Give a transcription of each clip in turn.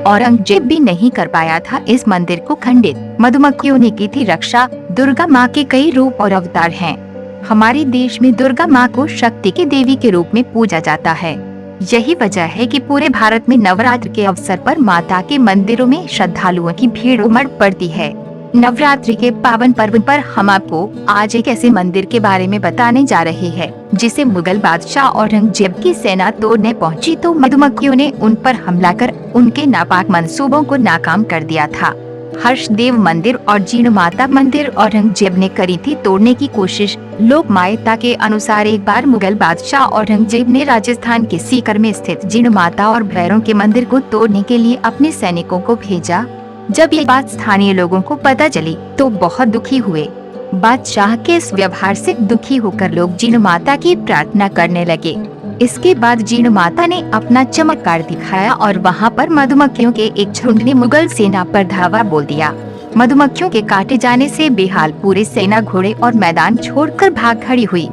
औरंगजेब भी नहीं कर पाया था इस मंदिर को खंडित। मधुमक्खियों ने की थी रक्षा। दुर्गा माँ के कई रूप और अवतार हैं। हमारे देश में दुर्गा माँ को शक्ति की देवी के रूप में पूजा जाता है। यही वजह है कि पूरे भारत में नवरात्र के अवसर पर माता के मंदिरों में श्रद्धालुओं की भीड़ उमड़ पड़ती है। नवरात्रि के पावन पर्व पर हम आपको आज एक ऐसे मंदिर के बारे में बताने जा रहे हैं जिसे मुगल बादशाह औरंगजेब की सेना तोड़ने पहुंची तो मधुमक्खियों ने उन पर हमला कर उनके नापाक मंसूबों को नाकाम कर दिया था। हर्षदेव मंदिर और जीण माता मंदिर औरंगजेब ने करी थी तोड़ने की कोशिश। लोक मान्यता के अनुसार एक बार मुगल बादशाह औरंगजेब ने राजस्थान के सीकर में स्थित जीण माता और भैरों के मंदिर को तोड़ने के लिए अपने सैनिकों को भेजा। जब ये बात स्थानीय लोगों को पता चली तो बहुत दुखी हुए। बादशाह के इस व्यवहार से दुखी होकर लोग जीण माता की प्रार्थना करने लगे। इसके बाद जीण माता ने अपना चमत्कार दिखाया और वहां पर मधुमक्खियों के एक झुंड ने मुगल सेना पर धावा बोल दिया। मधुमक्खियों के काटे जाने से बेहाल पूरी सेना घोड़े और मैदान छोड़कर भाग खड़ी हुई।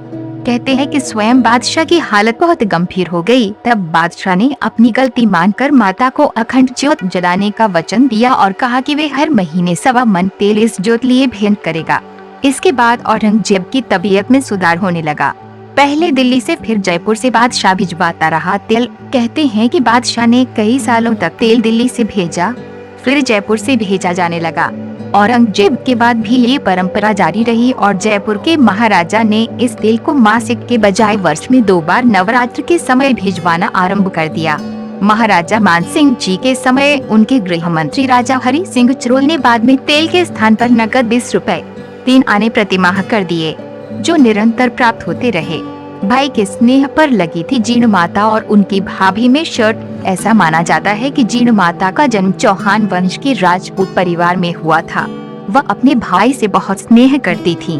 कहते हैं कि स्वयं बादशाह की हालत बहुत गंभीर हो गई। तब बादशाह ने अपनी गलती मानकर माता को अखंड ज्योत जलाने का वचन दिया और कहा कि वे हर महीने 1.25 मन तेल इस ज्योत लिए भेंट करेगा। इसके बाद औरंगजेब की तबीयत में सुधार होने लगा। पहले दिल्ली से फिर जयपुर से बादशाह भिजवाता रहा तेल। कहते हैं कि बादशाह ने कई सालों तक तेल दिल्ली से भेजा, फिर जयपुर से भेजा जाने लगा। औरंगजेब के बाद भी ये परंपरा जारी रही और जयपुर के महाराजा ने इस तेल को मासिक के बजाय वर्ष में 2 बार नवरात्र के समय भिजवाना आरंभ कर दिया। महाराजा मानसिंह जी के समय उनके गृह मंत्री राजा हरि सिंह चरोल ने बाद में तेल के स्थान पर नकद 20 रुपए 3 आने प्रति माह कर दिए, जो निरंतर प्राप्त होते रहे। भाई के स्नेह पर लगी थी जीण माता और उनकी भाभी में शर्ट। ऐसा माना जाता है कि जीण माता का जन्म चौहान वंश के राजपूत परिवार में हुआ था। वह अपने भाई से बहुत स्नेह करती थी।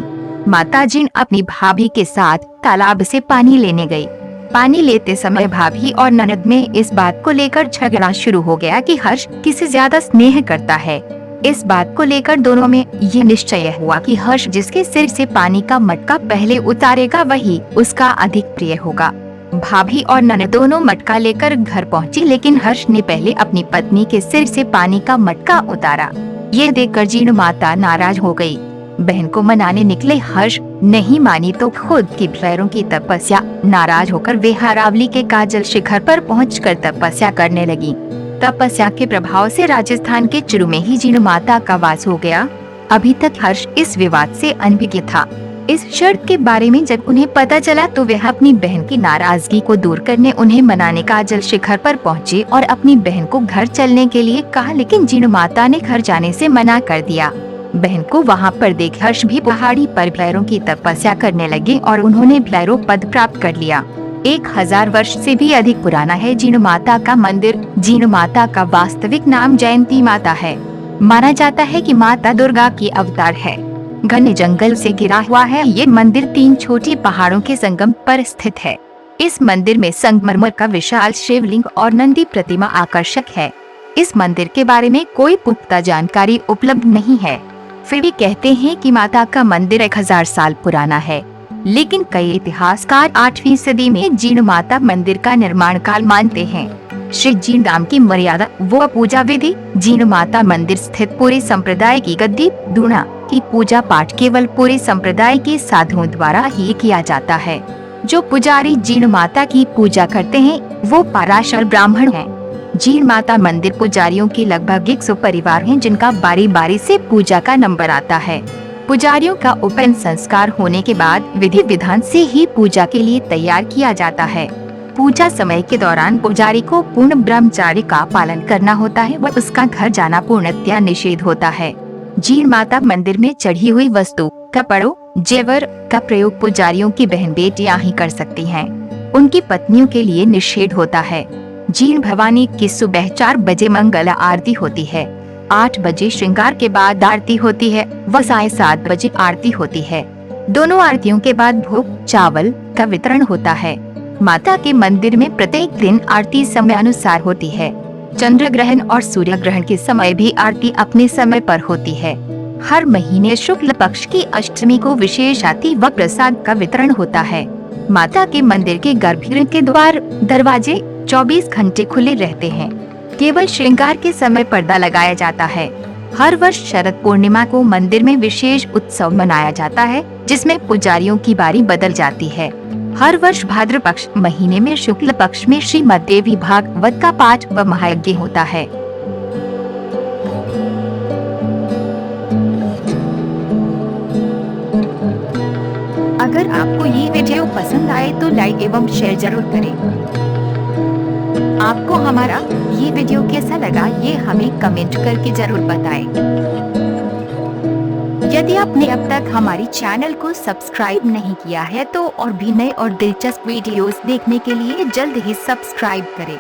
माता जीण अपनी भाभी के साथ तालाब से पानी लेने गई। पानी लेते समय भाभी और ननद में इस बात को लेकर झगड़ा शुरू हो गया कि हर्ष किसे ज्यादा स्नेह करता है। इस बात को लेकर दोनों में ये निश्चय हुआ कि हर्ष जिसके सिर से पानी का मटका पहले उतारेगा वही उसका अधिक प्रिय होगा। भाभी और ननद दोनों मटका लेकर घर पहुंची, लेकिन हर्ष ने पहले अपनी पत्नी के सिर से पानी का मटका उतारा। ये देखकर जीण माता नाराज हो गई। बहन को मनाने निकले हर्ष नहीं मानी तो खुद की भैरों की तपस्या। नाराज होकर वे अरावली के काजल शिखर पर पहुंचकर तपस्या करने लगी। तपस्या के प्रभाव से राजस्थान के चुरू में ही जीण माता का वास हो गया। अभी तक हर्ष इस विवाद से अनभिज्ञ था। इस शर्त के बारे में जब उन्हें पता चला तो वह अपनी बहन की नाराजगी को दूर करने उन्हें मनाने काजल शिखर पर पहुंचे और अपनी बहन को घर चलने के लिए कहा, लेकिन जीण माता ने घर जाने से मना कर दिया। बहन को वहां पर देख हर्ष भी पहाड़ी पर भैरों की तपस्या करने लगे और उन्होंने भैरव पद प्राप्त कर लिया। 1000 वर्ष से भी अधिक पुराना है जीण माता का मंदिर। जीण माता का वास्तविक नाम जयंती माता है। माना जाता है कि माता दुर्गा की अवतार है। घने जंगल से घिरा हुआ है ये मंदिर 3 छोटी पहाड़ों के संगम पर स्थित है। इस मंदिर में संगमरमर का विशाल शिवलिंग और नंदी प्रतिमा आकर्षक है। इस मंदिर के बारे में कोई पुख्ता जानकारी उपलब्ध नहीं है। फिर भी कहते हैं कि माता का मंदिर 1000 साल पुराना है, लेकिन कई इतिहासकार 8वीं सदी में जीण माता मंदिर का निर्माण काल मानते हैं। श्री जीण नाम की मर्यादा व पूजा विधि। जीण माता मंदिर स्थित पूरे संप्रदाय की गद्दी दूना की पूजा पाठ केवल पूरे संप्रदाय के साधुओं द्वारा ही किया जाता है। जो पुजारी जीण माता की पूजा करते हैं वो पराशर ब्राह्मण हैं। जीण माता मंदिर पुजारियों के लगभग 100 परिवार हैं जिनका बारी बारी से पूजा का नंबर आता है। पुजारियों का उपनयन संस्कार होने के बाद विधि विधान से ही पूजा के लिए तैयार किया जाता है। पूजा समय के दौरान पुजारी को पूर्ण ब्रह्मचर्य का पालन करना होता है व उसका घर जाना पूर्णतया निषेध होता है। जीण माता मंदिर में चढ़ी हुई वस्तु, कपड़ों, जेवर का प्रयोग पुजारियों की बहन बेटियां ही कर सकती हैं। उनकी पत्नियों के लिए निषेध होता है। जीण भवानी की सुबह 4 बजे मंगला आरती होती है। 8 बजे श्रृंगार के बाद आरती होती है व 7:30 बजे आरती होती है। दोनों आरतियों के बाद भोग चावल का वितरण होता है। माता के मंदिर में प्रत्येक दिन आरती समय अनुसार होती है। चंद्र ग्रहण और सूर्य ग्रहण के समय भी आरती अपने समय पर होती है। हर महीने शुक्ल पक्ष की अष्टमी को विशेष आरती व प्रसाद का वितरण होता है। माता के मंदिर के गर्भगृह के द्वार दरवाजे 24 घंटे खुले रहते हैं। केवल श्रृंगार के समय पर्दा लगाया जाता है। हर वर्ष शरद पूर्णिमा को मंदिर में विशेष उत्सव मनाया जाता है, जिसमें पुजारियों की बारी बदल जाती है। हर वर्ष भाद्र पक्ष महीने में शुक्ल पक्ष में श्रीमद् देवी भागवत का पाठ व महायज्ञ होता है। अगर आपको ये वीडियो पसंद आए तो लाइक एवं शेयर जरूर करें। आपको हमारा ये वीडियो कैसा लगा ये हमें कमेंट करके जरूर बताएं। यदि आपने अब तक हमारी चैनल को सब्सक्राइब नहीं किया है तो और भी नए और दिलचस्प वीडियोस देखने के लिए जल्द ही सब्सक्राइब करें।